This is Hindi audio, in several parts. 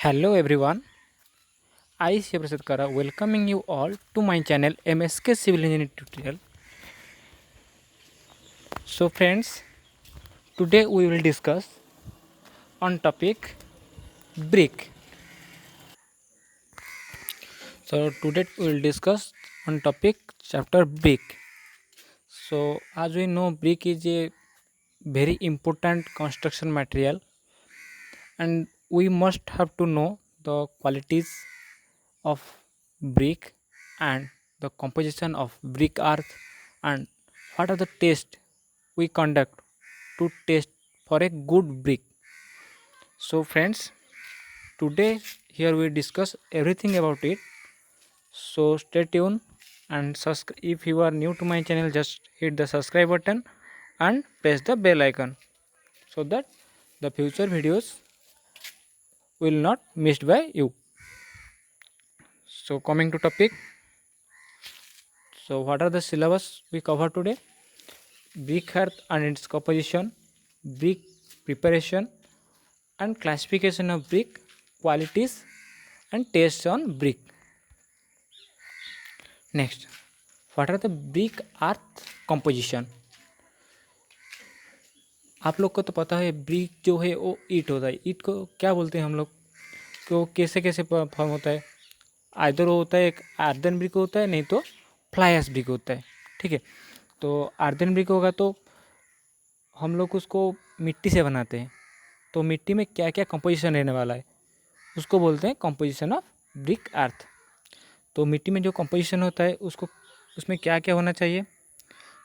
Hello everyone, I Shivrasad Kara welcoming you all to my channel MSK Civil Engineering Tutorial. So friends, today we will discuss on topic brick. So today we will discuss on topic chapter brick. So as we know, brick is a very important construction material and we must have to know the qualities of brick and the composition of brick earth and what are the tests we conduct to test for a good brick. So friends, today here we discuss everything about it. So stay tuned and if you are new to my channel, just hit the subscribe button and press the bell icon so that the future videos will not missed by you. So coming to topic, so what are the syllabus we cover today? Brick earth and its composition, brick preparation and classification of brick, qualities and tests on brick. Next, what are the brick earth composition? आप लोग को तो पता है ब्रिक जो है वो ईट होता है। ईट को क्या बोलते हैं हम लोग को, कैसे कैसे फॉर्म होता है? आइदर वो होता है एक आर्दन ब्रिक होता है, नहीं तो फ्लाई ऐश ब्रिक होता है। ठीक है, तो आर्दन ब्रिक होगा तो हम लोग उसको मिट्टी से बनाते हैं। तो मिट्टी में क्या क्या कंपोजिशन रहने वाला है उसको बोलते हैं कंपोजिशन ऑफ ब्रिक अर्थ। तो मिट्टी में जो कंपोजिशन होता है उसको उसमें क्या क्या होना चाहिए?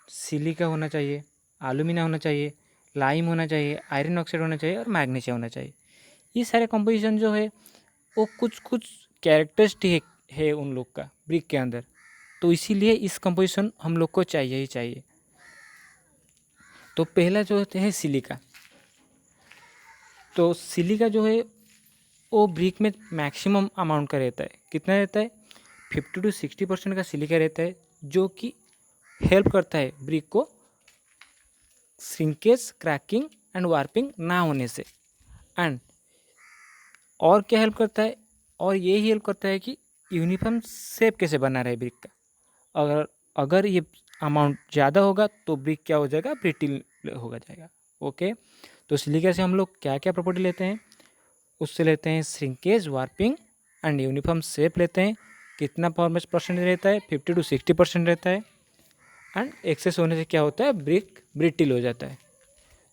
सिलिका होना चाहिए, एल्यूमिना होना चाहिए, लाइम होना चाहिए, आयरन ऑक्साइड होना चाहिए और मैग्नीशियम होना चाहिए। ये सारे कंपोजिशन जो है वो कुछ कुछ कैरेक्टरिस्टिक है उन लोग का ब्रिक के अंदर, तो इसीलिए इस कंपोजिशन हम लोग को चाहिए ही चाहिए। तो पहला जो है सिलिका। तो सिलिका जो है वो ब्रिक में मैक्सिमम अमाउंट का रहता है। कितना रहता है? 50 to 60% का सिलिका रहता है, जो कि हेल्प करता है ब्रिक को श्रिंकेज, क्रैकिंग एंड वार्पिंग ना होने से। एंड और क्या हेल्प करता है? और यही हेल्प करता है कि यूनिफॉर्म शेप कैसे बना रहे ब्रिक का। अगर ये अमाउंट ज़्यादा होगा तो ब्रिक क्या हो जाएगा? ब्रिटिल हो जाएगा। ओके, तो सिलिका से हम लोग क्या क्या प्रॉपर्टी लेते हैं? उससे लेते हैं shrinkage, warping and uniform shape लेते हैं। कितना परसेंट रहता है? 50 to 60% रहता है। एंड एक्सेस होने से क्या होता है? ब्रिक ब्रिटिल हो जाता है।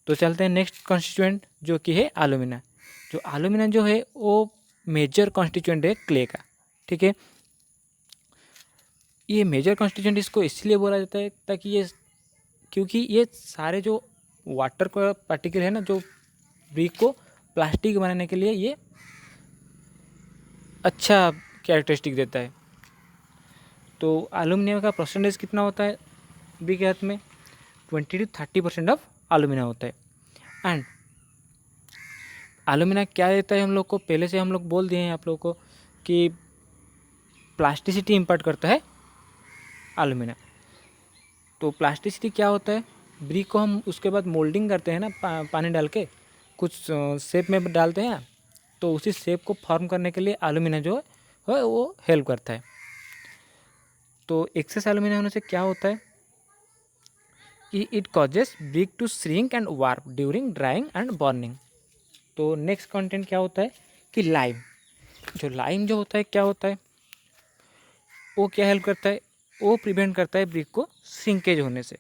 तो चलते हैं नेक्स्ट कॉन्स्टिट्यूएंट जो कि है एल्यूमिना। जो एल्यूमिना जो है वो मेजर कॉन्स्टिट्यूएंट है क्ले का। ठीक है, ये मेजर कॉन्स्टिट्यूएंट इसको इसलिए बोला जाता है ताकि ये, क्योंकि ये सारे जो वाटर का पार्टिकल है ना, जो ब्रिक को प्लास्टिक बनाने के लिए ये अच्छा कैरेक्टरिस्टिक देता है। तो एल्यूमिनियम का परसेंटेज कितना होता है ब्रिक के हाथ में? 20 to 30% ऑफ एल्यूमिना होता है। एंड एल्यूमिना क्या देता है हम लोग को? पहले से हम लोग बोल दिए हैं आप लोगों को कि प्लास्टिसिटी इम्पार्ट करता है एल्यूमिना। तो प्लास्टिसिटी क्या होता है? ब्रिक को हम उसके बाद मोल्डिंग करते हैं ना, पानी डाल के कुछ शेप में डालते हैं, तो उसी शेप को फॉर्म करने के लिए एल्यूमिना जो है वो हेल्प करता है। तो एक्सेस एल्यूमिना होने से क्या होता है कि it causes brick to shrink and warp during drying and burning. तो नेक्स्ट कंटेंट क्या होता है कि लाइम। जो लाइम जो होता है क्या होता है? वो क्या हेल्प करता है? वो प्रिवेंट करता है ब्रिक को श्रिंकेज होने से।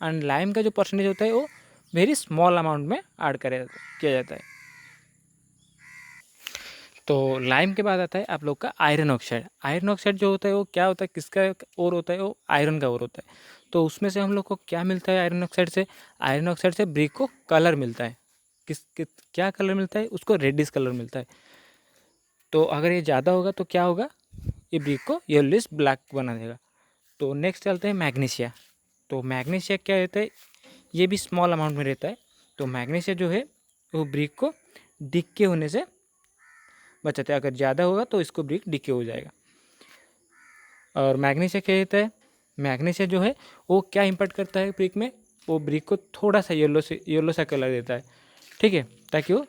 एंड लाइम का जो परसेंटेज होता है वो वेरी स्मॉल अमाउंट में ऐड किया जाता है। तो लाइम के बाद आता है आप लोग का आयरन ऑक्साइड। आयरन ऑक्साइड जो होता है वो क्या होता है, किसका और होता है? वो आयरन का और होता है। तो उसमें से हम लोग को क्या मिलता है आयरन ऑक्साइड से? आयरन ऑक्साइड से ब्रिक को कलर मिलता है। क्या कलर मिलता है उसको? रेडिश कलर मिलता है। तो अगर ये ज़्यादा होगा तो क्या होगा? ये ब्रिक को येलोइश ब्लैक बना देगा। तो नेक्स्ट चलते हैं मैग्नीशिया। तो मैग्नीशिया क्या रहता है? ये भी स्मॉल अमाउंट में रहता है। तो मैग्नीशिया जो है वो ब्रिक को डिक्के होने से बचाता है। अगर ज़्यादा होगा तो इसको ब्रिक डिक्के हो जाएगा। और मैग्नीशिया क्या रहता है? मैग्नीशिया जो है वो क्या इम्पैक्ट करता है ब्रिक में? वो ब्रिक को थोड़ा सा येलो सा कलर देता है। ठीक है, ताकि वो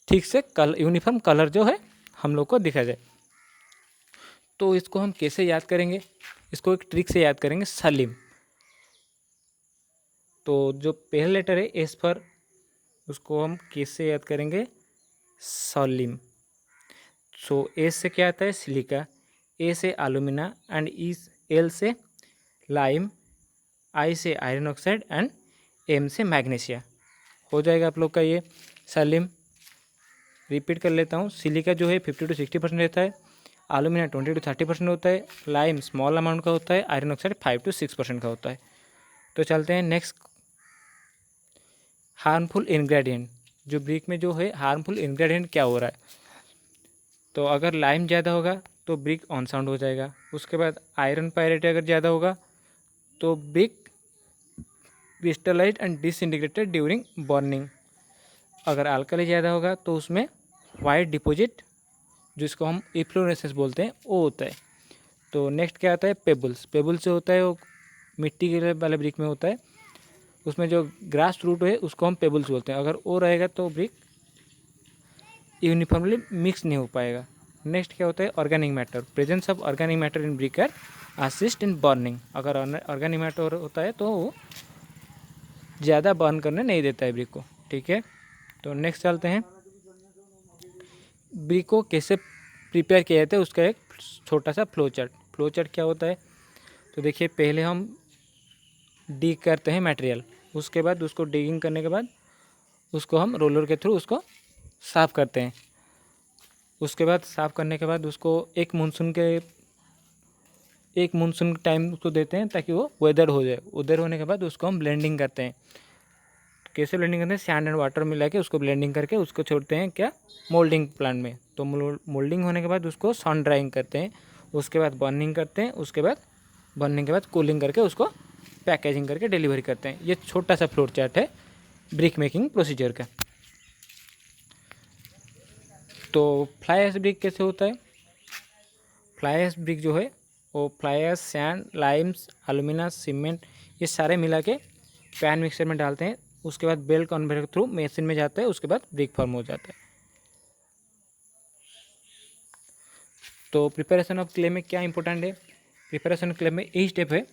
ठीक से यूनिफॉर्म कलर जो है हम लोग को दिखा जाए। तो इसको हम कैसे याद करेंगे, इसको एक ट्रिक से याद करेंगे, सलीम। तो जो पहला लेटर है एस पर, उसको हम कैसे याद करेंगे, सलीम। सो एस से क्या आता है, सिलिका, ए से एलुमिना एंड एल से लाइम, आई से आयरन ऑक्साइड एंड एम से मैग्नीशिया। हो जाएगा आप लोग का ये सलीम। रिपीट कर लेता हूँ, सिलिका जो है 50 to 60% रहता है, एलुमिना 20 to 30% होता है, लाइम स्मॉल अमाउंट का होता है, आयरन ऑक्साइड 5 to 6% का होता है। तो चलते हैं नेक्स्ट, हार्मफुल इंग्रेडिएंट। जो ब्रिक में जो है हार्मफुल इंग्रेडिएंट क्या हो रहा है, तो अगर लाइम ज़्यादा होगा तो ब्रिक ऑन साउंड हो जाएगा। उसके बाद आयरन पायरेट अगर ज़्यादा होगा तो brick crystallised and disintegrated during burning. अगर अल्कली ज़्यादा होगा तो उसमें वाइट डिपॉजिट, जिसको हम इफ्लोरेसेंस बोलते हैं, वो होता है। तो नेक्स्ट क्या आता है, पेबल्स। पेबल्स जो होता है वो मिट्टी के वाले ब्रिक में होता है, उसमें जो ग्रास रूट है उसको हम पेबल्स बोलते हैं। अगर वो रहेगा तो ब्रिक यूनिफॉर्मली मिक्स नहीं हो पाएगा। नेक्स्ट क्या होता है, organic matter. Presence of organic matter in brick are assist in burning. अगर ऑर्गेनिक मैटर होता है तो वो ज़्यादा बर्न करने नहीं देता है ब्रिक को, ठीक है। तो नेक्स्ट चलते हैं, ब्रिक को कैसे प्रिपेयर किया जाता है उसका एक छोटा सा फ्लो चार्ट। फ्लो चार्ट क्या होता है, तो देखिए पहले हम डिग करते हैं मटेरियल, उसके बाद उसको डिगिंग करने के बाद उसको हम रोलर के थ्रू उसको साफ़ करते हैं। उसके बाद साफ़ करने के बाद उसको एक मानसून टाइम उसको देते हैं ताकि वो वेदर हो जाए। वेदर होने के बाद उसको हम ब्लेंडिंग करते हैं। कैसे ब्लेंडिंग करते हैं, सैंड एंड वाटर मिला के उसको ब्लेंडिंग करके उसको छोड़ते हैं क्या, मोल्डिंग प्लांट में। तो मोल्डिंग होने के बाद उसको सन ड्राइंग करते हैं, उसके बाद बर्निंग करते हैं, उसके बाद बर्निंग के बाद कूलिंग करके उसको पैकेजिंग करके डिलीवरी करते हैं। ये छोटा सा फ्लोर चार्ट है ब्रिक मेकिंग प्रोसीजर का। तो फ्लाई ऐश ब्रिक कैसे होता है, फ्लाई ऐश ब्रिक जो है वो fly ash, sand, limes, alumina, cement, ये सारे मिला के पैन मिक्सर में डालते हैं। उसके बाद बेल कन्वेयर के थ्रू मशीन में जाता है, उसके बाद ब्रिक फॉर्म हो जाता है। तो प्रिपरेशन ऑफ क्ले में क्या इंपॉर्टेंट है, प्रिपरेशन क्ले में यही स्टेप है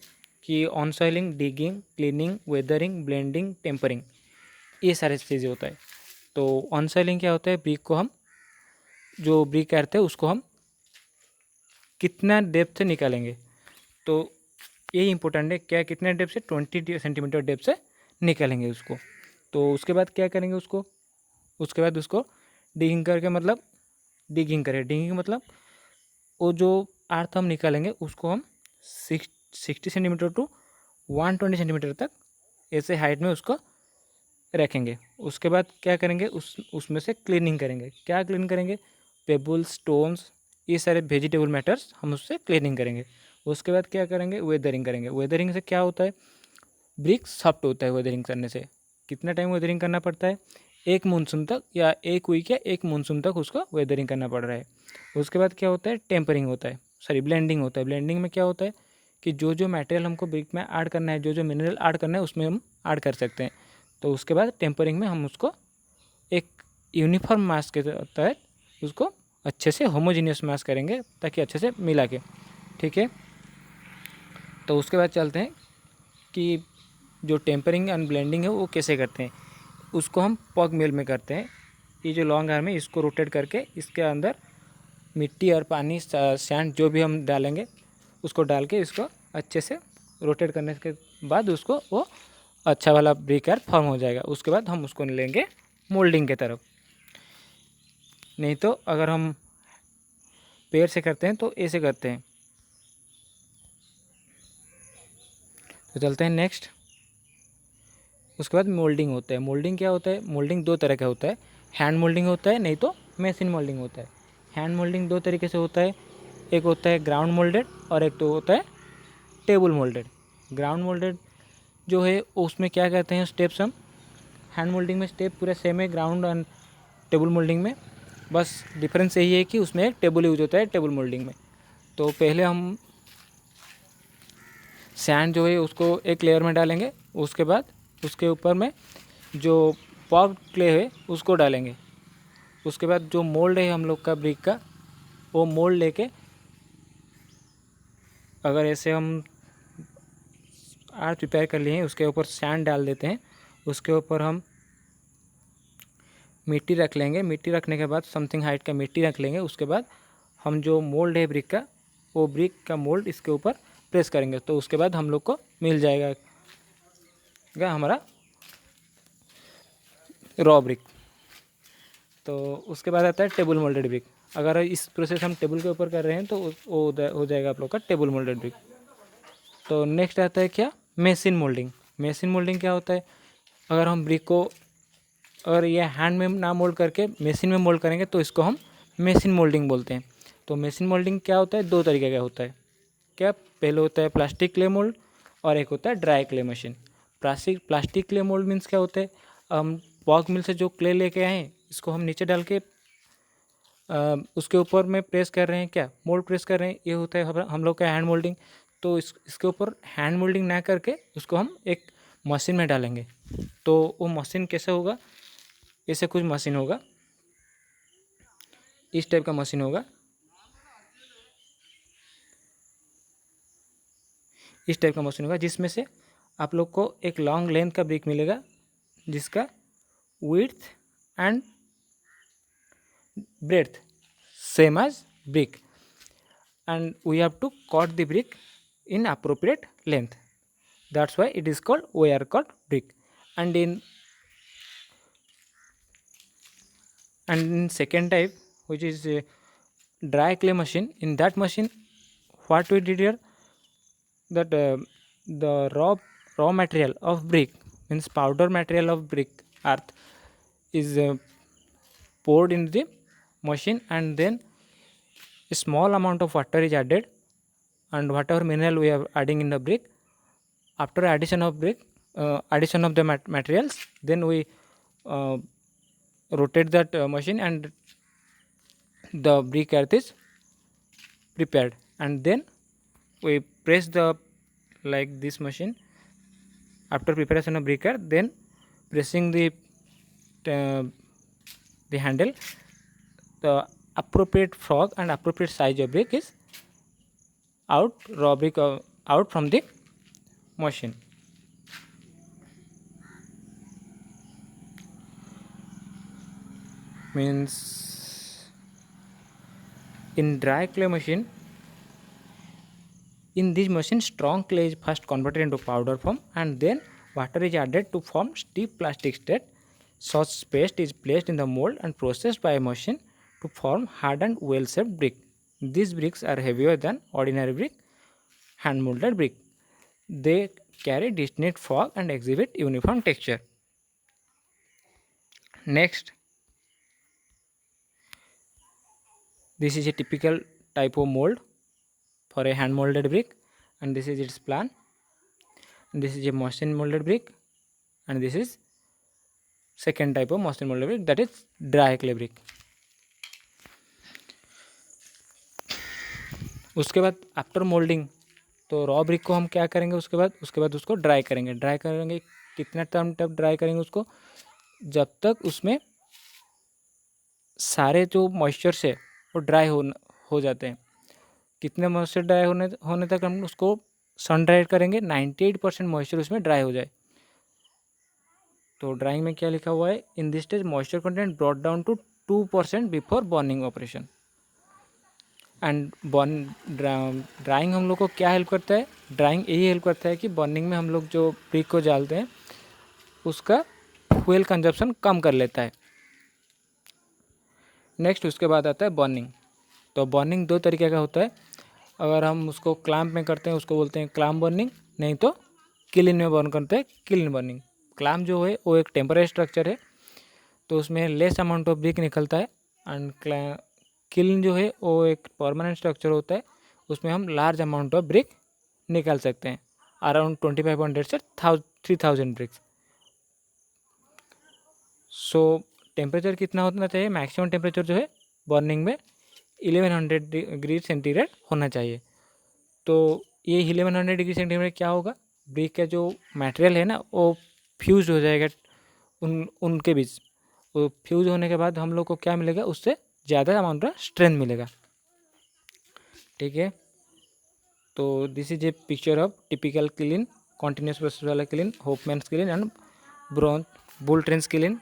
कि unsoiling, digging, cleaning, weathering, blending, tempering, ये सारे चीज़ें होता है। तो ऑन सॉइलिंग क्या होता है, ब्रिक को हम जो ब्रिक करते हैं उसको हम कितना डेप्थ से निकालेंगे, तो ये इंपॉर्टेंट है, क्या कितने डेप्थ से, 20 सेंटीमीटर डेप्थ से निकालेंगे उसको। तो उसके बाद क्या करेंगे उसको, उसके बाद उसको डिगिंग करके, मतलब डिगिंग करें, डिगिंग मतलब वो जो अर्थ हम निकालेंगे उसको हम 60 सेंटीमीटर टू 120 सेंटीमीटर तक ऐसे हाइट में उसको रखेंगे। उसके बाद क्या करेंगे, उसमें से क्लीनिंग करेंगे। क्या क्लीन करेंगे, पेबल्स, स्टोन्स, ये सारे वेजिटेबल मैटर्स हम उससे क्लीनिंग करेंगे। उसके बाद क्या करेंगे, वेदरिंग करेंगे। वेदरिंग से क्या होता है, ब्रिक सॉफ्ट होता है वेदरिंग करने से। कितना टाइम वेदरिंग करना पड़ता है, एक मानसून तक या एक वीक या एक मानसून तक उसको वेदरिंग करना पड़ रहा है। उसके बाद क्या होता है, टेम्परिंग होता है, सॉरी ब्लेंडिंग होता है। ब्लेंडिंग में क्या होता है कि जो जो मटेरियल हमको ब्रिक में ऐड करना है, जो जो मिनरल ऐड करना है उसमें हम ऐड कर सकते हैं। तो उसके बाद टेम्परिंग में हम उसको एक यूनिफॉर्म मास के तहत उसको अच्छे से होमोजीनियस मास करेंगे ताकि अच्छे से मिला के, ठीक है। तो उसके बाद चलते हैं कि जो टेम्परिंग एंड ब्लेंडिंग है वो कैसे करते हैं। उसको हम पग मिल में करते हैं। ये जो लॉन्ग आर्म है इसको रोटेट करके इसके अंदर मिट्टी और पानी, सैंड जो भी हम डालेंगे उसको डाल के इसको अच्छे से रोटेट करने के बाद उसको वो अच्छा वाला ब्रिक आर फॉर्म हो जाएगा। उसके बाद हम उसको लेंगे मोल्डिंग के तरफ। नहीं तो अगर हम पैर से करते हैं तो ऐसे करते हैं। तो चलते हैं नेक्स्ट। उसके बाद मोल्डिंग होता है। मोल्डिंग क्या होता है, मोल्डिंग दो तरह का होता है, हैंड मोल्डिंग होता है, नहीं तो मशीन मोल्डिंग होता है। हैंड मोल्डिंग दो तरीके से होता है, एक होता है ग्राउंड मोल्डेड और एक तो होता है टेबल मोल्डेड। ग्राउंड मोल्डेड जो है उसमें क्या कहते हैं स्टेप्स, हम हैंड मोल्डिंग में स्टेप पूरा सेम है ग्राउंड और टेबल मोल्डिंग में, बस डिफरेंस यही है कि उसमें एक टेबल यूज होता है टेबल मोल्डिंग में। तो पहले हम सैंड जो है उसको एक लेयर में डालेंगे, उसके बाद उसके ऊपर में जो पॉक्ड क्ले है उसको डालेंगे। उसके बाद जो मोल्ड है हम लोग का ब्रिक का वो मोल्ड लेके अगर ऐसे हम आर्ट प्रिपेयर कर लिए हैं, उसके ऊपर सैंड डाल देते हैं, उसके ऊपर हम मिट्टी रख लेंगे। मिट्टी रखने के बाद समथिंग हाइट का मिट्टी रख लेंगे। उसके बाद हम जो मोल्ड है ब्रिक का, वो ब्रिक का मोल्ड इसके ऊपर प्रेस करेंगे, तो उसके बाद हम लोग को मिल जाएगा हमारा रॉ ब्रिक। तो उसके बाद आता है टेबल मोल्डेड ब्रिक। अगर इस प्रोसेस हम टेबल के ऊपर कर रहे हैं तो वो हो जाएगा आप लोग का टेबल मोल्डेड ब्रिक। तो नेक्स्ट आता है क्या, मेसिन मोल्डिंग। मेसिन मोल्डिंग क्या होता है, अगर हम ब्रिक को अगर ये हैंड में ना मोल्ड करके मेसिन में मोल्ड करेंगे तो इसको हम मेसिन मोल्डिंग बोलते हैं। तो मेसिन मोल्डिंग क्या होता है, दो तरीके का होता है। क्या, पहले होता है प्लास्टिक क्ले मोल्ड और एक होता है dry clay machine. Plastic clay mould means क्या होता है, हम वॉक मिल से जो क्ले लेके आए हैं, इसको हम नीचे डाल के उसके ऊपर में प्रेस कर रहे हैं, क्या मोल्ड प्रेस कर रहे हैं, ये होता है हम लोग का हैंड मोल्डिंग। तो इसके ऊपर हैंड मोल्डिंग ना करके उसको हम एक मशीन में डालेंगे। तो वो मशीन कैसे होगा, ऐसे कुछ मशीन होगा, इस टाइप का मशीन होगा, इस टाइप का मशीन होगा, जिसमें से आप लोग को एक लॉन्ग लेंथ का ब्रिक मिलेगा जिसका width and breadth same as brick, and we have to cut the brick in appropriate length. That's why it is called wire cut brick. And in second type, which is dry clay machine, in that machine what we did here, that the raw material of brick, means powder material of brick earth, is poured in the machine, and then a small amount of water is added, and whatever mineral we are adding in the brick, after addition of the materials, then we uh, rotate that machine, and the brick earth is prepared, and then we press the like this machine. After preparation of brick earth, then pressing uh, the handle, the appropriate frog and appropriate size of brick is raw brick out from the machine. Means in dry clay machine, in this machine strong clay is first converted into powder form, and then water is added to form stiff plastic state. Such paste is placed in the mold and processed by a machine to form hardened well shaped brick. These bricks are heavier than ordinary brick, hand molded brick. They carry distinct fog and exhibit uniform texture. Next, this is a typical type of mold for a hand molded brick, and this is its plan. And this is a machine molded brick, and this is second type of machine molded brick, that is dry clay brick. उसके बाद आफ्टर मोल्डिंग, तो रॉ ब्रिक को हम क्या करेंगे, उसके बाद उसको ड्राई करेंगे। कितना टाइम तक ड्राई करेंगे उसको, जब तक उसमें सारे जो मॉइस्चर है वो ड्राई हो जाते हैं। कितने मॉइस्चर ड्राई होने तक हम उसको सन ड्राई करेंगे, 98% मॉइस्चर उसमें ड्राई हो जाए। तो ड्राइंग में क्या लिखा हुआ है, in this stage moisture content brought down to 2% before burning operation. And drying हम लोग को क्या हेल्प करता है, ड्राइंग यही हेल्प करता है कि बर्निंग में हम लोग जो ब्रिक को डालते हैं उसका फ्यूल कंजप्शन कम कर लेता है। नेक्स्ट उसके बाद आता है बर्निंग। तो बर्निंग दो तरीके का होता है। अगर हम उसको क्लैम्प में करते हैं उसको बोलते हैं क्लैम्प बर्निंग, नहीं तो किलिन में बर्न करते हैं किलिन बर्निंग। क्लैम्प जो है वो एक टेम्परेरी स्ट्रक्चर है, तो उसमें लेस अमाउंट ऑफ ब्रिक निकलता है। एंड किलिन जो है वो एक परमानेंट स्ट्रक्चर होता है, उसमें हम लार्ज अमाउंट ऑफ ब्रिक निकाल सकते हैं, अराउंड 2500 से 3000 ब्रिक्स। सो टेम्परेचर कितना होना चाहिए, मैक्सिमम टेम्परेचर जो है बर्निंग में 1100 डिग्री सेंटीग्रेड होना चाहिए। तो ये 1100 डिग्री सेंटीग्रेड क्या होगा, ब्रिक का जो मटेरियल है ना वो फ्यूज हो जाएगा उनके बीच। वो फ्यूज होने के बाद हम लोग को क्या मिलेगा, उससे ज़्यादा अमाउंट का स्ट्रेंथ मिलेगा। ठीक है। तो this is a picture of typical kiln, continuous process वाला क्लीन, होपमैन्स क्लीन एंड ब्रॉन bull trench kiln.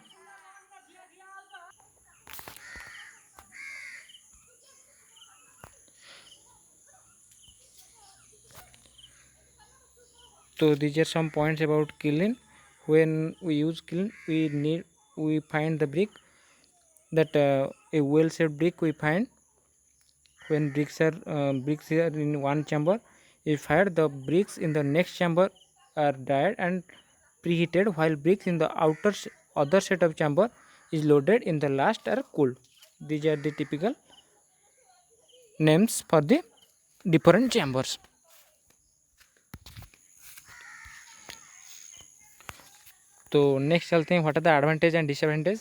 So these are some points about kiln. When we use kiln, we find the brick, that a well-shaped brick we find. When bricks are in one chamber, if fire, the bricks in the next chamber are dried and preheated, while bricks in the other set of chamber is loaded in the last are cooled. These are the typical names for the different chambers. तो नेक्स्ट चलते हैं, what are the advantage and disadvantage.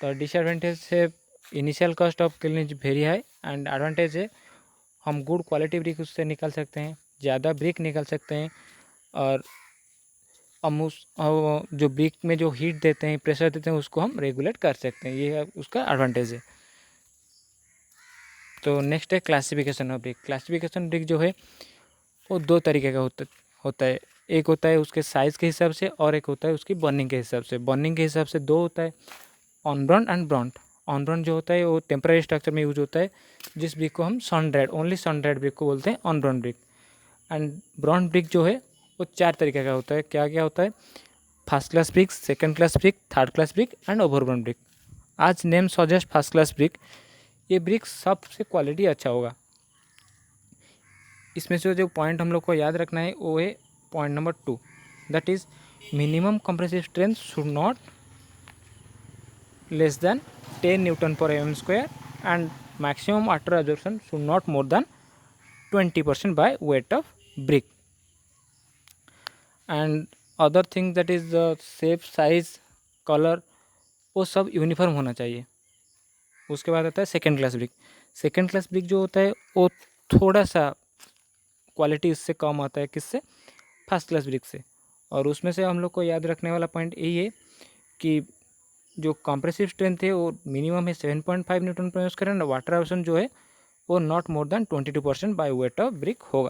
तो डिसएडवांटेज है initial cost of kiln is very high, and advantage है हम गुड क्वालिटी ब्रिक उससे निकाल सकते हैं, ज़्यादा ब्रिक निकाल सकते हैं, और हम उस जो ब्रिक में जो हीट देते हैं, प्रेशर देते हैं, उसको हम रेगुलेट कर सकते हैं। ये है उसका एडवांटेज है। तो नेक्स्ट है classification of brick. Classification brick जो है वो दो तरीके का होता है। एक होता है उसके साइज़ के हिसाब से, और एक होता है उसकी बर्निंग के हिसाब से। बर्निंग के हिसाब से दो होता है, unburnt and burnt. Unburnt जो होता है वो टेम्पररी स्ट्रक्चर में यूज होता है, जिस ब्रिक को हम sun dried, only sun dried brick को बोलते हैं unburnt brick. And burnt brick जो है वो चार तरीके का होता है। क्या क्या होता है? First class brick, second class brick, third class brick and over burnt brick. As name suggest first class brick. ये ब्रिक सबसे क्वालिटी अच्छा होगा। इसमें से जो पॉइंट हम लोग को याद रखना है वो है point number 2, that is minimum compressive strength should not less than 10 Newton पर mm square, and maximum water absorption should not more then 20% bye weight of brick. And other thing that is the shape, size, colour, वो सब यूनिफॉर्म होना चाहिए। उसके बाद आता है second class brick. Second class brick जो होता है वो थोड़ा सा क्वालिटी उससे कम आता है, किससे? फर्स्ट क्लास ब्रिक से। और उसमें से हम लोग को याद रखने वाला पॉइंट यही है कि जो कंप्रेसिव स्ट्रेंथ है वो मिनिमम है 7.5 न्यूटन पर यूज़ करें, वाटर एब्जॉर्प्शन जो है वो not more than 22% by weight of brick होगा।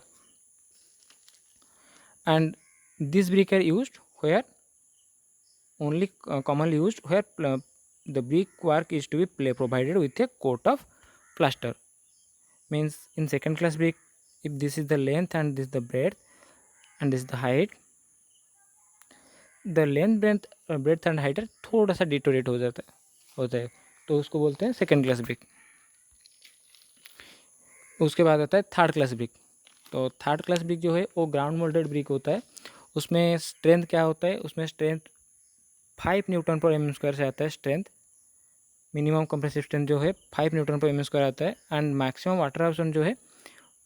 And this brick are used where only commonly used where the brickwork is to be provided with a coat of plaster. Means in second class brick, if this is the length and this is the breadth and this is the height, the length, breadth and height थोड़ा सा डिटोरेट होता है, तो उसको बोलते हैं सेकेंड क्लास ब्रिक। उसके बाद आता है थर्ड क्लास ब्रिक। तो थर्ड क्लास ब्रिक जो है वो ग्राउंड मोल्डेड ब्रिक होता है। उसमें स्ट्रेंथ क्या होता है? उसमें स्ट्रेंथ 5 न्यूटन पर mm स्क्वायर से आता है स्ट्रेंथ। मिनिमम कंप्रेसिव स्ट्रेंथ जो है 5 न्यूटन पर mm स्क्वायर आता है, एंड मैक्सिमम वाटर एब्जॉर्प्शन जो है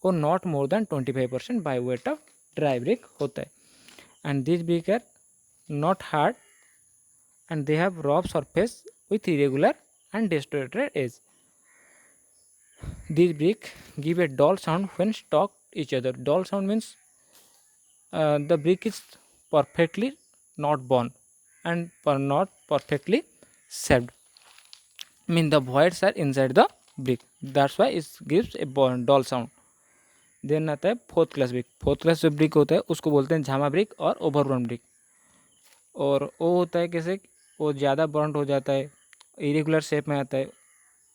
वो not more than 25% by weight of dry brick होता है। And this brick are not hard and they have rough surface with irregular and distorted edge. This brick give a dull sound when struck each other. Dull sound means the brick is perfectly not born and not perfectly shaped. Mean the voids are inside the brick. That's why it gives a dull sound. Then आता है fourth class brick. Fourth class जो ब्रिक होता है उसको बोलते हैं झामा ब्रिक और ओवर ब्रॉन ब्रिक। और वो होता है कैसे? वो ज़्यादा बर्न हो जाता है, इरेगुलर शेप में आता है,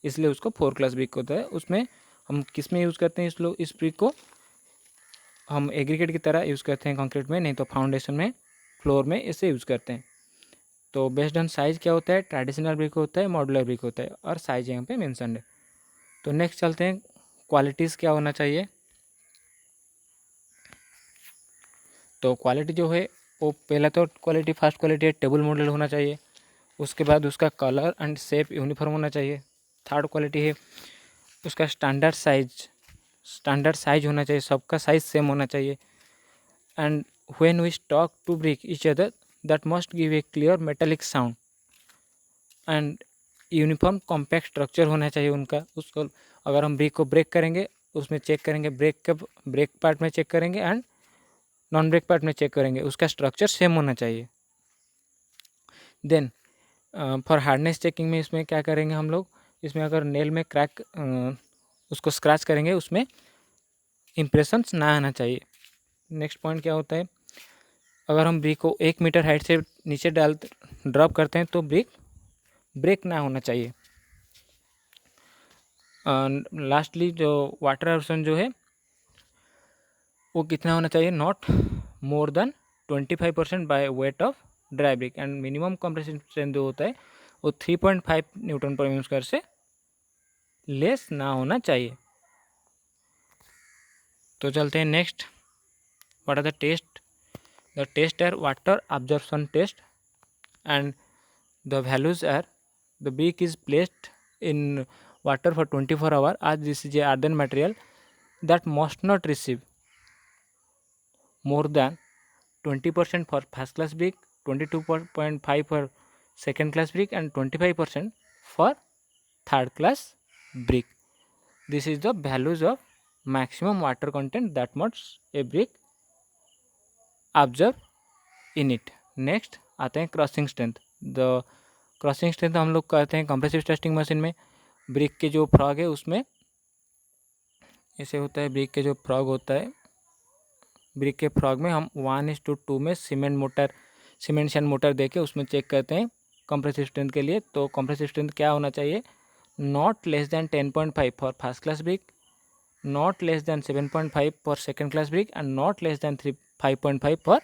इसलिए उसको फोर्थ क्लास ब्रिक होता है। उसमें हम किस में यूज़ करते हैं इस ब्रिक को? हम एग्रीगेट की तरह यूज़ करते हैं कंक्रीट में, नहीं तो फाउंडेशन में, फ्लोर में इसे यूज़ करते हैं। तो बेस्ड ऑन साइज़ क्या होता है? ट्रेडिशनल ब्रिक होता है, मॉड्यूलर ब्रिक होता है, और साइज यहाँ पे मेंशन है। तो नेक्स्ट चलते हैं, क्वालिटीज़ क्या होना चाहिए। तो क्वालिटी जो है वो पहला तो क्वालिटी, फर्स्ट क्वालिटी है टेबल मॉडल होना चाहिए। उसके बाद उसका कलर एंड शेप यूनिफॉर्म होना चाहिए। थर्ड क्वालिटी है उसका स्टैंडर्ड साइज होना चाहिए, सबका साइज सेम होना चाहिए। And when we talk to break each other that must give a clear metallic sound. And uniform compact structure होना चाहिए उनका। उसको अगर हम ब्रेक को ब्रेक करेंगे, उसमें चेक करेंगे, ब्रेक पार्ट में चेक करेंगे एंड नॉन ब्रेक पार्ट में चेक करेंगे, उसका स्ट्रक्चर सेम होना चाहिए। देन फॉर हार्डनेस चेकिंग में इसमें क्या करेंगे हम लोग? इसमें अगर नेल में क्रैक उसको स्क्रैच करेंगे, उसमें इम्प्रेशंस ना आना चाहिए। नेक्स्ट पॉइंट क्या होता है, अगर हम ब्रिक को 1 मीटर हाइट से नीचे ड्रॉप करते हैं तो ब्रिक ब्रेक ना होना चाहिए। लास्टली जो वाटर एब्जॉर्प्शन जो है वो कितना होना चाहिए, not more than 25% by weight of dry brick, and minimum compressive strength जो होता है वो 3.5 न्यूटन पर mm स्क्वायर से लेस ना होना चाहिए। तो चलते हैं next, what are the test. The test are water absorption टेस्ट and the values are, the brick is placed in water for 24 hours as this is a earthen material that must not receive more than 20% for first class brick, 22.5 for second class brick and 25% for third class brick. This is the values of maximum water content that must a brick absorb in it. Next आते हैं crossing strength. The crossing strength हम लोग कहते हैं कंप्रेसिव टेस्टिंग मशीन में ब्रिक के जो फ्रॉग है उसमें ऐसे होता है। ब्रिक के जो फ्रॉग होता है, ब्रिक के फ्रॉग में हम 1:2 में सीमेंट शन मोटर दे के उसमें चेक करते हैं कंप्रेसिव स्ट्रेंथ के लिए। तो कंप्रेसिव स्ट्रेंथ क्या होना चाहिए, not less than 10.5 for first class brick, not less than 7.5 for second class brick and not less than 5.5 for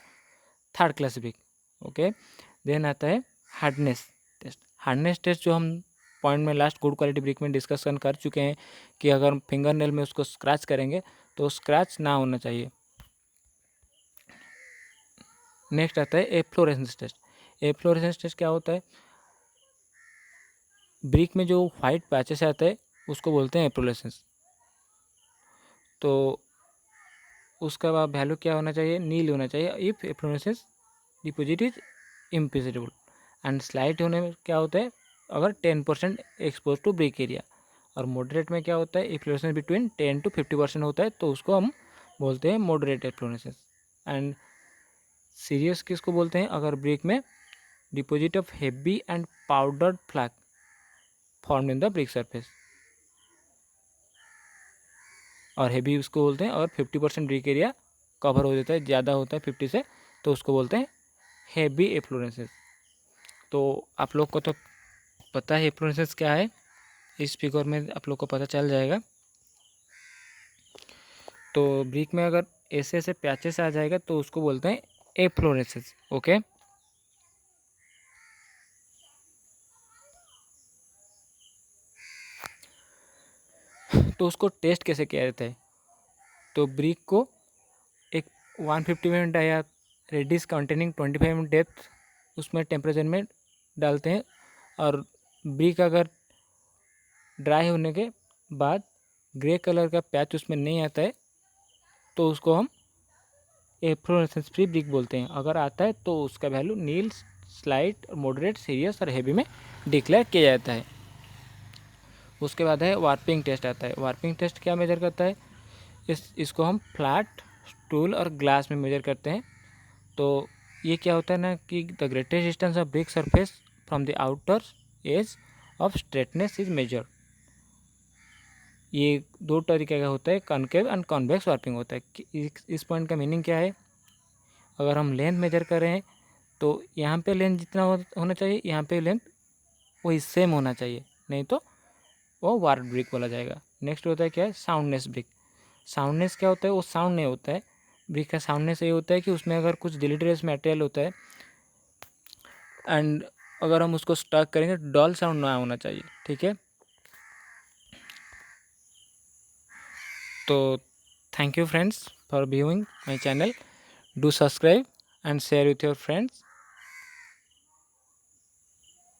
third class brick. Okay, then आता है हार्डनेस टेस्ट। हार्डनेस टेस्ट जो हम पॉइंट में लास्ट गुड क्वालिटी ब्रिक में डिस्कशन कर चुके हैं कि अगर फिंगर नेल में उसको स्क्रैच करेंगे तो स्क्रैच ना होना चाहिए। नेक्स्ट आता है एफ्लोरेसेंस टेस्ट। एफ्लोरेसेंस टेस्ट क्या होता है, ब्रिक में जो वाइट पैचेस आते हैं उसको बोलते हैं एफ्लोरेसेंस। तो उसका वैल्यू क्या होना चाहिए, नील होना चाहिए if efflorescence deposit is impossible, and slight होने में क्या होता है अगर 10% एक्सपोज टू ब्रिक एरिया, और मॉडरेट में क्या होता है एफ्लोरेसेंस बिटवीन 10 to 50% होता है तो उसको हम बोलते हैं मॉडरेट एफ्लोरेसेंस। एंड सीरियस किसको बोलते हैं, अगर ब्रिक में deposit of heavy and powdered flake form in the brick surface, और हेवी उसको बोलते हैं अगर 50% ब्रिक एरिया कवर हो जाता है, ज़्यादा होता है 50 से, तो उसको बोलते हैं हेवी एफ्लोरेसेंस। तो आप लोग को तो पता है एफ्लोरेसेंस क्या है, इस फिगर में आप लोग को पता चल जाएगा। तो ब्रिक में अगर ऐसे ऐसे पैचेस आ जाएगा तो उसको बोलते हैं एफ्लोरेसेंस। ओके, तो उसको टेस्ट कैसे किया जाता है, तो ब्रिक को एक 150 mm या रेडिस कंटेनिंग 25 mm डेप्थ उसमें टेम्परेचर में डालते हैं, और ब्रिक अगर ड्राई होने के बाद ग्रे कलर का पैच उसमें नहीं आता है तो उसको हम एफ्लोरेसेंस फ्री ब्रिक बोलते हैं। अगर आता है तो उसका वैल्यू नील, स्लाइट, मॉडरेट, सीरियस और हेवी में डिक्लेयर किया जाता है। उसके बाद है वार्पिंग टेस्ट आता है। वार्पिंग टेस्ट क्या मेजर करता है, इसको हम फ्लैट, स्टूल और ग्लास में मेजर करते हैं। तो ये क्या होता है ना कि the greatest distance of brick surface from the outer edge of straightness is measure. ये दो तरीके का होता है, कॉनकेव एंड कॉन्वेक्स वार्पिंग होता है। इस पॉइंट का मीनिंग क्या है, अगर हम लेंथ मेजर कर रहे हैं तो यहाँ पे लेंथ जितना होना चाहिए यहाँ पे लेंथ वही सेम होना चाहिए, नहीं तो वो वार्प ब्रिक बोला जाएगा। नेक्स्ट होता है क्या है, साउंडनेस ब्रिक। साउंडनेस क्या होता है, वो साउंड नहीं होता है। ब्रिक का साउंडनेस ये होता है कि उसमें अगर कुछ डिलीटरियस मटेरियल होता है एंड अगर हम उसको स्टक करेंगे डॉल साउंड ना होना चाहिए, ठीक है। तो thank you friends for viewing my channel, do subscribe and share with your friends.